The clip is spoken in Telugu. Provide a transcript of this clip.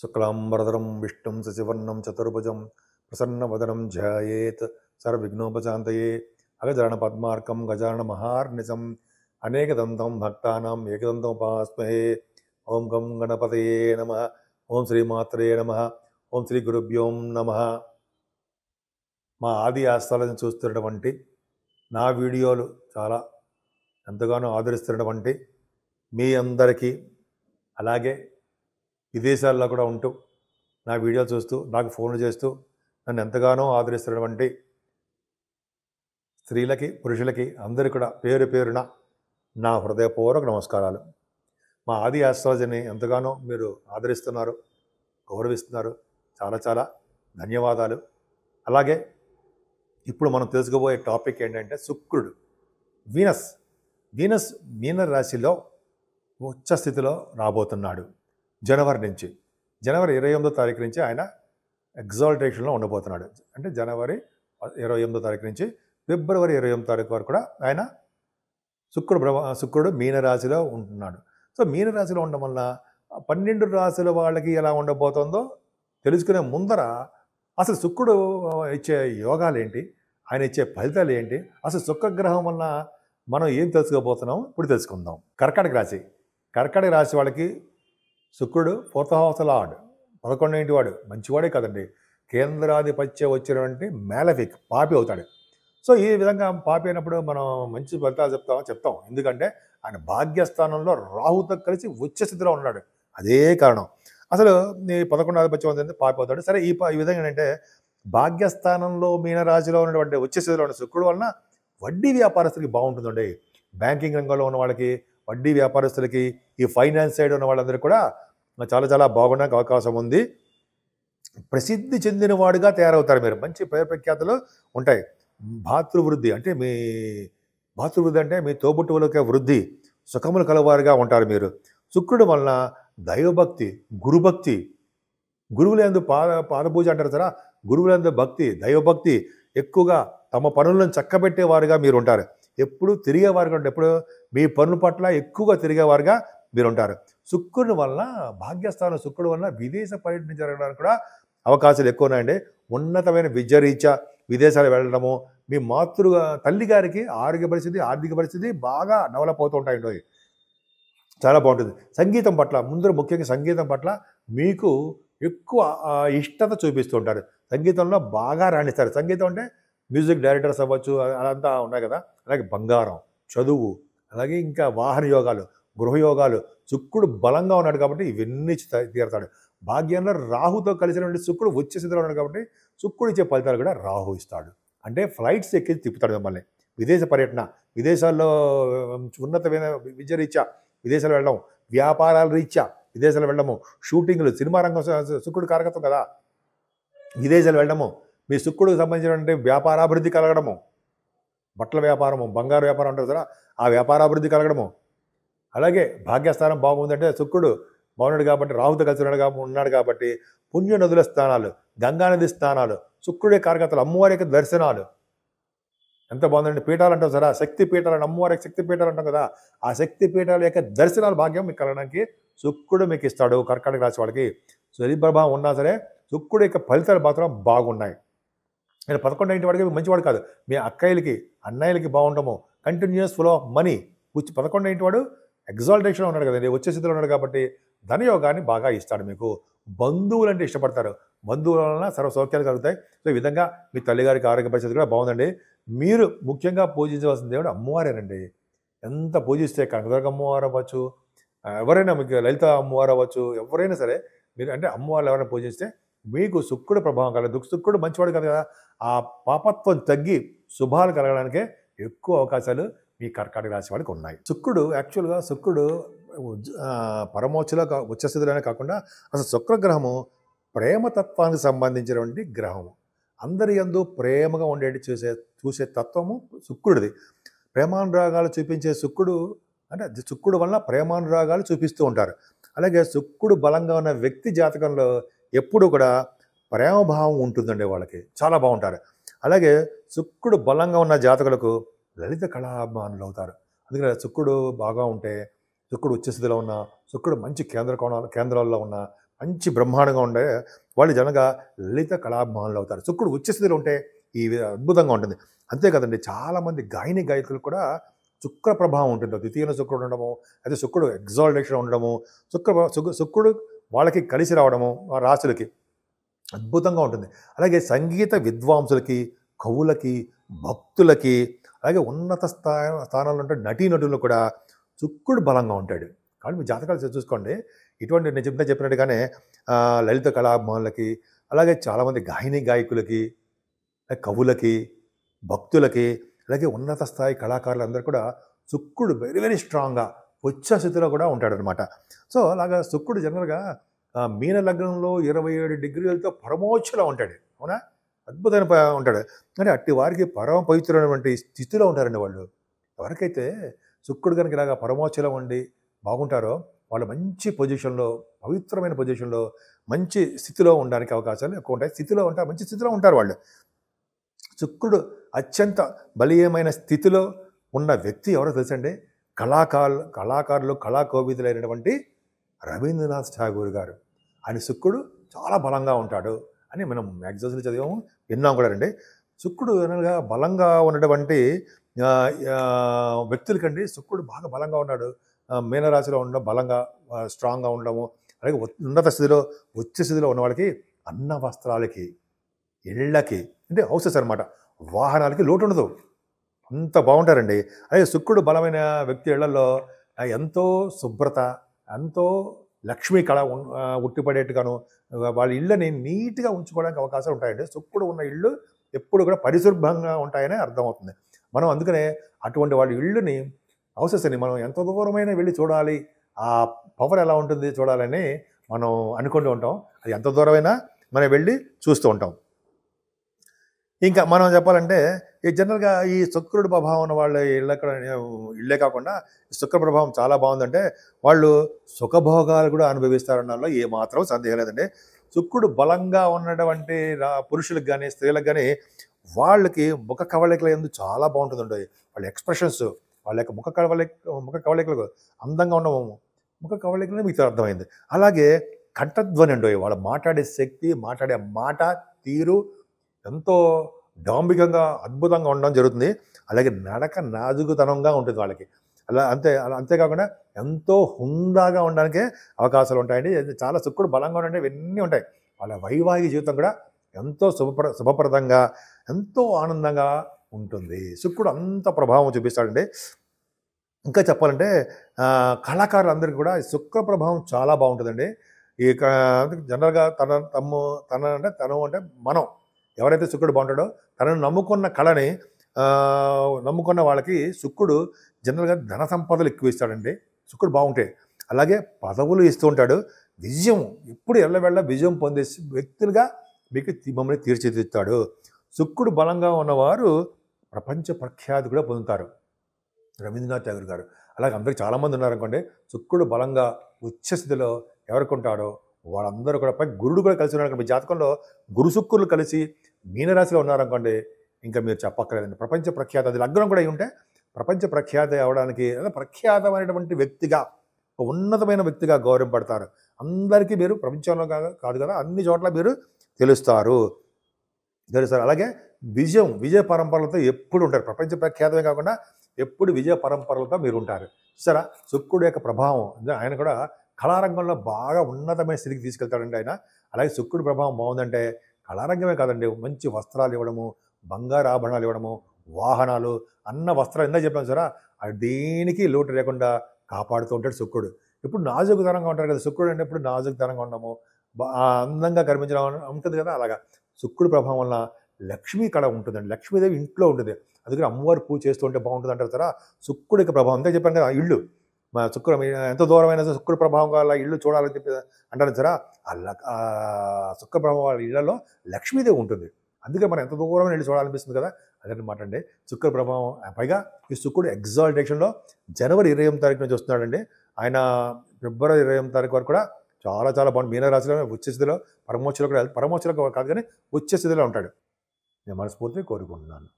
శుక్లాంబరధరం విష్ణుం శశివర్ణం చతుర్భుజం ప్రసన్నవదనం ధ్యాయేత్ సర్వవిఘ్నోపశాంతయే అగజానన పద్మార్కం గజానన మహార్నిశం అనేకదంతం భక్తానాం ఏకదంతం ఉపాస్మహే. ఓం గం గణపతయే నమః. ఓం శ్రీమాత్రే నమః. ఓం శ్రీ గురుభ్యో నమః. మా ఆది ఆస్థాలను చూస్తున్నటువంటి నా వీడియోలు చాలా ఎంతగానో ఆదరిస్తున్నటువంటి మీ అందరికీ, అలాగే విదేశాల్లో కూడా ఉంటూ నా వీడియో చూస్తూ నాకు ఫోన్లు చేస్తూ నన్ను ఎంతగానో ఆదరిస్తున్నటువంటి స్త్రీలకి పురుషులకి అందరికీ కూడా పేరు పేరున నా హృదయపూర్వక నమస్కారాలు. మా ఆది ఆస్ట్రాలజీని ఎంతగానో మీరు ఆదరిస్తున్నారు, గౌరవిస్తున్నారు. చాలా చాలా ధన్యవాదాలు. అలాగే ఇప్పుడు మనం తెలుసుకోబోయే టాపిక్ ఏంటంటే శుక్రుడు, వీనస్ మీన రాశిలో ఉచ్చ స్థితిలో రాబోతున్నాడు. జనవరి 28వ తారీఖు నుంచి ఆయన ఎగ్జాల్టేషన్లో ఉండబోతున్నాడు. అంటే జనవరి 28వ తారీఖు నుంచి ఫిబ్రవరి 28వ తారీఖు వరకు కూడా ఆయన శుక్రుడు మీనరాశిలో ఉంటున్నాడు. సో మీనరాశిలో ఉండడం వల్ల 12 రాశుల వాళ్ళకి ఎలా ఉండబోతుందో తెలుసుకునే ముందర అసలు శుక్రుడు ఇచ్చే యోగాలు ఏంటి, ఆయన ఇచ్చే ఫలితాలు ఏంటి, అసలు శుక్రగ్రహం వల్ల మనం ఏం తెలుసుకోబోతున్నాం ఇప్పుడు తెలుసుకుందాం. కర్కాటక రాశి వాళ్ళకి శుక్రుడు 4th హౌస్ లార్డ్, 11వ ఇంటి వాడు. మంచివాడే కదండి, కేంద్రాధిపత్యం వచ్చినటువంటి మేలఫిక్ పాపి అవుతాడు. సో ఈ విధంగా పాపి అయినప్పుడు మనం మంచి ఫలితాలు చెప్తాం. ఎందుకంటే ఆయన భాగ్యస్థానంలో రాహుతో కలిసి ఉచ్చ స్థితిలో ఉన్నాడు. అదే కారణం. అసలు నీ 11వ ఆధిపత్యం ఉంది, పాపి అవుతాడు. సరే ఈ విధంగా ఏంటంటే భాగ్యస్థానంలో మీనరాశిలో ఉన్నటువంటి ఉచ్చ స్థితిలో ఉన్న శుక్రుడు వలన వడ్డీ వ్యాపారస్తులకి బాగుంటుందండి. బ్యాంకింగ్ రంగంలో ఉన్న వాళ్ళకి, వడ్డీ వ్యాపారస్తులకి, ఈ ఫైనాన్స్ సైడ్ ఉన్న వాళ్ళందరికీ కూడా చాలా చాలా బాగుండడానికి అవకాశం ఉంది. ప్రసిద్ధి చెందినవాడుగా తయారవుతారు మీరు. మంచి పేరు ప్రఖ్యాతులు ఉంటాయి. భాతృవృద్ధి అంటే మీ తోబుట్టువులకే వృద్ధి, సుఖములు కలవారుగా ఉంటారు మీరు. శుక్రుడు వలన దైవభక్తి, గురుభక్తి, గురువులందు పాదపూజ అంటారు సరే, గురువులందు భక్తి, దైవభక్తి ఎక్కువగా, తమ పనులను చక్కబెట్టేవారుగా మీరు ఉంటారు. ఎప్పుడు తిరిగేవారుగా ఉంటారు. ఎప్పుడు మీ పనుల పట్ల ఎక్కువగా తిరిగేవారుగా మీరు ఉంటారు. శుక్రుని వలన భాగ్యస్థానం శుక్రుడు వలన విదేశ పర్యటన జరగడానికి కూడా అవకాశాలు ఎక్కువ ఉన్నాయండి. ఉన్నతమైన విద్య రీత్యా విదేశాలు వెళ్ళడము, మీ తల్లి గారికి ఆరోగ్య పరిస్థితి, ఆర్థిక పరిస్థితి బాగా డెవలప్ అవుతూ ఉంటాయండి. చాలా బాగుంటుంది. సంగీతం పట్ల ముఖ్యంగా సంగీతం పట్ల మీకు ఎక్కువ ఇష్టత చూపిస్తూ ఉంటారు. సంగీతంలో బాగా రాణిస్తారు. సంగీతం అంటే మ్యూజిక్ డైరెక్టర్స్ అవ్వచ్చు, అదంతా ఉన్నాయి కదా. అలాగే బంగారం, చదువు, అలాగే ఇంకా వాహన యోగాలు, గృహయోగాలు. శుక్రుడు బలంగా ఉన్నాడు కాబట్టి ఇవన్నీ తీరుతాడు. భాగ్యంలో రాహుతో కలిసినటువంటి శుక్రుడు ఉచ్చ స్థితిలో ఉన్నాడు కాబట్టి శుక్రుడు ఇచ్చే ఫలితాలు కూడా రాహు ఇస్తాడు. అంటే ఫ్లైట్స్ ఎక్కి తిప్పుతాడు మిమ్మల్ని. విదేశ పర్యటన, విదేశాల్లో ఉన్నతమైన విద్య రీత్యా విదేశాలు వెళ్ళడం, వ్యాపారాల రీత్యా విదేశాలు వెళ్ళడము, షూటింగ్లు, సినిమా రంగం శుక్రుడు కారకత్వం కదా, విదేశాలు వెళ్ళడము, మీ శుక్రుడికి సంబంధించినటువంటి వ్యాపారాభివృద్ధి కలగడము, బట్టల వ్యాపారము, బంగారు వ్యాపారం అంటారు కదా, ఆ వ్యాపారాభివృద్ధి కలగడము. అలాగే భాగ్యస్థానం బాగుందంటే శుక్రుడు బాగున్నాడు కాబట్టి, రాహుతో కలిసి ఉన్నాడు కాబట్టి పుణ్య నదుల స్థానాలు, గంగానది స్థానాలు, శుక్రుడే కారకత్వాలు, అమ్మవారి యొక్క దర్శనాలు ఎంత బాగుందండి. పీఠాలు అంటాం సరే, శక్తి పీఠాలు, అమ్మవారి శక్తి పీఠాలు అంటాం కదా, ఆ శక్తి పీఠాల యొక్క దర్శనాలు భాగ్యం మీకు కలగడానికి శుక్రుడు మీకు ఇస్తాడు. కర్కాటక రాశి వాళ్ళకి శని ప్రభావం ఉన్నా సరే శుక్రుడు యొక్క ఫలితాలు మాత్రం బాగున్నాయి. నేను 11వ ఇంటి వాడికి మంచివాడు కాదు, మీ అక్కయ్యలకి అన్నయ్యలకి బాగుండము, కంటిన్యూస్ ఫ్లో ఆఫ్ మనీ. 11వ ఇంటి వాడు ఎగ్జాల్టేషన్లో ఉన్నాడు కదండి, వచ్చే స్థితిలో ఉన్నాడు కాబట్టి ధనయోగాన్ని బాగా ఇస్తాడు మీకు. బంధువులు అంటే ఇష్టపడతారు, బంధువుల వలన సర్వ సౌఖ్యాలు కలుగుతాయి. సో ఈ విధంగా మీ తల్లిగారికి ఆరోగ్య పరిస్థితి కూడా బాగుందండి. మీరు ముఖ్యంగా పూజించవలసిన దేవుడు అమ్మవారేనండి. ఎంత పూజిస్తే కనకదుర్గ అమ్మవారు అవ్వచ్చు, ఎవరైనా మీకు లలిత అమ్మవారు అవ్వచ్చు, ఎవరైనా సరే మీరు అంటే అమ్మవారు ఎవరైనా పూజిస్తే మీకు శుక్రుడు ప్రభావం కలగదు. శుక్రుడు మంచివాడు కదా, ఆ పాపత్వం తగ్గి శుభాలు కలగడానికే ఎక్కువ అవకాశాలు మీ కర్కాటక రాశి వాళ్ళకి ఉన్నాయి. యాక్చువల్గా శుక్రుడు పరమోచ్చలో ఉచ్చస్థితిలోనే కాకుండా అసలు శుక్రగ్రహము ప్రేమతత్వానికి సంబంధించినటువంటి గ్రహము. అందరి యందు ప్రేమగా ఉండేటి చూసే తత్వము శుక్రుడిది. ప్రేమానురాగాలు చూపించే శుక్రుడు అంటే శుక్రుడు వలన ప్రేమానురాగాలు చూపిస్తూ ఉంటారు. అలాగే శుక్రుడు బలంగా ఉన్న వ్యక్తి జాతకంలో ఎప్పుడు కూడా ప్రేమభావం ఉంటుందండి, వాళ్ళకి చాలా బాగుంటారు. అలాగే శుక్రుడు బలంగా ఉన్న జాతకులకు లలిత కళాభిమానులు అవుతారు. అందుకని శుక్రుడు బాగా ఉంటే, శుక్రుడు ఉచ్చస్థితిలో ఉన్న, శుక్రుడు మంచి కేంద్రాల్లో ఉన్న మంచి బ్రహ్మాండంగా ఉండే వాళ్ళు జనగా లలిత కళాభిమానులు అవుతారు. శుక్రుడు ఉచ్చ స్థితిలో ఉంటే ఈ అద్భుతంగా ఉంటుంది. అంతే కదండి, చాలామంది గాయకులు కూడా శుక్ర ప్రభావం ఉంటుంది. ద్వితీయ శుక్రుడు ఉండడము, అయితే శుక్రుడు ఎగ్జాల్టేషన్ ఉండడము, శుక్రుడు వాళ్ళకి కలిసి రావడము ఆ రాశులకి అద్భుతంగా ఉంటుంది. అలాగే సంగీత విద్వాంసులకి, కవులకి, భక్తులకి, అలాగే ఉన్నత స్థానాల్లో ఉంటే నటీనటులు కూడా శుక్రుడు బలంగా ఉంటాడు. కాబట్టి మీ జాతకాలు చూసుకోండి. ఇటువంటి నేను చెప్పినట్టుగానే లలిత కళాభిమానులకి, అలాగే చాలామంది గాయకులకి, కవులకి, భక్తులకి, అలాగే ఉన్నత స్థాయి కళాకారులందరూ కూడా శుక్రుడు వెరీ వెరీ స్ట్రాంగ్గా ఉచ్చ స్థితిలో కూడా ఉంటాడనమాట. సో అలాగా శుక్రుడు జనరల్గా మీన లగ్నంలో 27 డిగ్రీలతో పరమోచ్చలో ఉంటాడు. అవునా, అద్భుతమైన ఉంటాడు. అంటే అట్టి వారికి పరమ పవిత్రమైనటువంటి స్థితిలో ఉంటారండి వాళ్ళు. ఎవరికైతే శుక్రుడు కనుక ఇలాగా పరమోచ్చలో ఉండి బాగుంటారో వాళ్ళు మంచి పొజిషన్లో, పవిత్రమైన పొజిషన్లో, మంచి స్థితిలో ఉండడానికి అవకాశాలు ఎక్కువ ఉంటాయి. స్థితిలో ఉంటారు, మంచి స్థితిలో ఉంటారు వాళ్ళు. శుక్రుడు అత్యంత బలీయమైన స్థితిలో ఉన్న వ్యక్తి ఎవరో తెలుసండి? కళాకారులు కళాకోవిదులైనటువంటి రవీంద్రనాథ్ ఠాగూర్ గారు. ఆయన శుక్రుడు చాలా బలంగా ఉంటాడు అని మనం మ్యాగజైన్స్లో చదివాము, విన్నాం కూడా అండి. శుక్రుడు అనగా బలంగా ఉన్నటువంటి వ్యక్తులకండి శుక్రుడు బాగా బలంగా ఉన్నాడు. మీనరాశిలో ఉండడం, బలంగా స్ట్రాంగ్గా ఉండడము, అలాగే ఉన్నత స్థితిలో ఉచ్చ స్థితిలో ఉన్న వాళ్ళకి అన్న వస్త్రాలకి, ఇళ్ళకి, అంటే హౌసెస్ అనమాట, వాహనాలకి లోటు ఉండదు. అంత బాగుంటారండి. అలాగే శుక్రుడు బలమైన వ్యక్తి ఇళ్లలో ఎంతో శుభ్రత, ఎంతో లక్ష్మీ కళ ఉట్టిపడేట్టుగాను వాళ్ళ ఇళ్ళని నీట్గా ఉంచుకోవడానికి అవకాశాలు ఉంటాయండి. శుక్రుడు ఉన్న ఇళ్ళు ఎప్పుడు కూడా పరిశుభ్రంగా ఉంటాయని అర్థమవుతుంది. మనం అందుకనే అటువంటి వాళ్ళ ఇళ్ళని, హౌసెస్ని మనం ఎంత దూరమైనా వెళ్ళి చూడాలి, ఆ పవర్ ఎలా ఉంటుంది చూడాలని మనం అనుకుంటూ ఉంటాం. అది ఎంత దూరమైనా మనం వెళ్ళి చూస్తూ ఉంటాం. ఇంకా మనం చెప్పాలంటే ఈ జనరల్గా ఈ శుక్రుడు ప్రభావం ఉన్న వాళ్ళ ఇళ్ళే కాకుండా శుక్ర ప్రభావం చాలా బాగుందంటే వాళ్ళు సుఖభోగాలు కూడా అనుభవిస్తారన్నలో ఏమాత్రం సందేహం లేదండి. శుక్రుడు బలంగా ఉన్నటువంటి పురుషులకు కానీ స్త్రీలకు కానీ వాళ్ళకి ముఖ కవళికలు ఎందుకు చాలా బాగుంటుందండి. వాళ్ళ ఎక్స్ప్రెషన్స్, వాళ్ళ యొక్క ముఖ కవళికలు అందంగా ఉండవు. ముఖ కవళికలనే మీకు అర్థమైంది. అలాగే కంఠధ్వని అండి, వాళ్ళు మాట్లాడే శక్తి, మాట్లాడే మాట తీరు ఎంతో డాంబికంగా అద్భుతంగా ఉండడం జరుగుతుంది. అలాగే నడక నాజుకుతనంగా ఉంటుంది వాళ్ళకి. అంతేకాకుండా ఎంతో హుందాగా ఉండడానికే అవకాశాలు ఉంటాయండి. చాలా శుక్రుడు బలంగా ఉండే ఇవన్నీ ఉంటాయి. వాళ్ళ వైవాహిక జీవితం కూడా ఎంతో శుభప్రదంగా, ఎంతో ఆనందంగా ఉంటుంది. శుక్రుడు అంత ప్రభావం చూపిస్తాడండి. ఇంకా చెప్పాలంటే కళాకారులందరికీ కూడా శుక్ర ప్రభావం చాలా బాగుంటుందండి. ఈ జనరల్గా తను అంటే మనం ఎవరైతే శుక్రుడు బాగుంటాడో తనను నమ్ముకున్న కళని నమ్ముకున్న వాళ్ళకి శుక్రుడు జనరల్గా ధన సంపదలు ఎక్కువ ఇస్తాడండి. శుక్రుడు బాగుంటే అలాగే పదవులు ఇస్తూ ఉంటాడు. విజయం ఎప్పుడు ఎల్లవెళ్ళ విజయం పొందే వ్యక్తులుగా మీకు మమ్మల్ని తీర్చిదిద్దుతాడు. శుక్రుడు బలంగా ఉన్నవారు ప్రపంచ ప్రఖ్యాతి కూడా పొందుతారు. రవీంద్రనాథ్ ఠాగూర్ గారు అలాగే అందరికి చాలామంది ఉన్నారనుకోండి. శుక్రుడు బలంగా ఉచ్చ స్థితిలో ఎవరికి ఉంటాడో వాళ్ళందరూ కూడా గురుడు కూడా కలిసి ఉన్నారు. మీ జాతకంలో గురు శుక్రులు కలిసి మీనరాశిలో ఉన్నారనుకోండి, ఇంకా మీరు చెప్పక్కర్లేదండి. ప్రపంచ ప్రఖ్యాతి, అది లగ్నం కూడా అయి ఉంటే ప్రపంచ ప్రఖ్యాతి అవడానికి ప్రఖ్యాతమైనటువంటి వ్యక్తిగా, ఉన్నతమైన వ్యక్తిగా గౌరవపడతారు. అందరికీ మీరు ప్రపంచంలో కాదు కదా, అన్ని చోట్ల మీరు తెలుస్తారు. అలాగే విజయ పరంపరలతో ఎప్పుడు ఉంటారు. ప్రపంచ ప్రఖ్యాతమే కాకుండా ఎప్పుడు విజయ పరంపరలతో మీరు ఉంటారు. సరే, శుక్రుడు యొక్క ప్రభావం ఆయన కూడా కళారంగంలో బాగా ఉన్నతమైన స్థితికి తీసుకెళ్తాడండి ఆయన. అలాగే శుక్రుడు ప్రభావం బాగుందంటే కళారంగమే కాదండి, మంచి వస్త్రాలు ఇవ్వడము, బంగారు ఆభరణాలు ఇవ్వడము, వాహనాలు, అన్న వస్త్రాలు ఇందా చెప్పాను సరే, దేనికి లోటు లేకుండా కాపాడుతూ ఉంటాడు శుక్రుడు. ఇప్పుడు నాజుకుతనంగా ఉంటారు కదా శుక్రుడు అంటే, ఎప్పుడు నాజుకుతనంగా ఉండము, అందంగా కనిపించడం ఉంటుంది కదా. అలాగా శుక్రుడు ప్రభావం వల్ల లక్ష్మీ కళ ఉంటుందండి. లక్ష్మీదేవి ఇంట్లో ఉంటుంది. అందుకని అమ్మవారు పూజ చేస్తూ ఉంటే బాగుంటుంది అంటారు సరే. శుక్రుడి యొక్క ప్రభావం అంతే చెప్పాను కదా. ఇల్లు ఎంత దూరమైన శుక్ర ప్రభావం వల్ల ఇల్లు చూడాలని చెప్పి అంటారు సరే. శుక్ర ప్రభావం వాళ్ళ ఇళ్లలో లక్ష్మీదేవి ఉంటుంది. అందుకే మనం ఎంత దూరమైన ఇల్లు చూడాలనిపిస్తుంది కదా, అదనమాట అండి శుక్ర ప్రభావం. పైగా ఈ శుక్రుడు ఎగ్జాల్టేషన్లో జనవరి 28వ తారీఖు నుంచి వస్తున్నాడండి. ఆయన ఫిబ్రవరి 28వ తారీఖు వరకు కూడా చాలా చాలా బాగుంది. మీనరాశిలో ఉచ్చ స్థితిలో, పరమోచ్చలో కూడా, పరమోచ్చలో కాదు కానీ ఉచ్చ స్థితిలో ఉంటాడు. నేను మనస్ఫూర్తిగా కోరుకుంటున్నాను.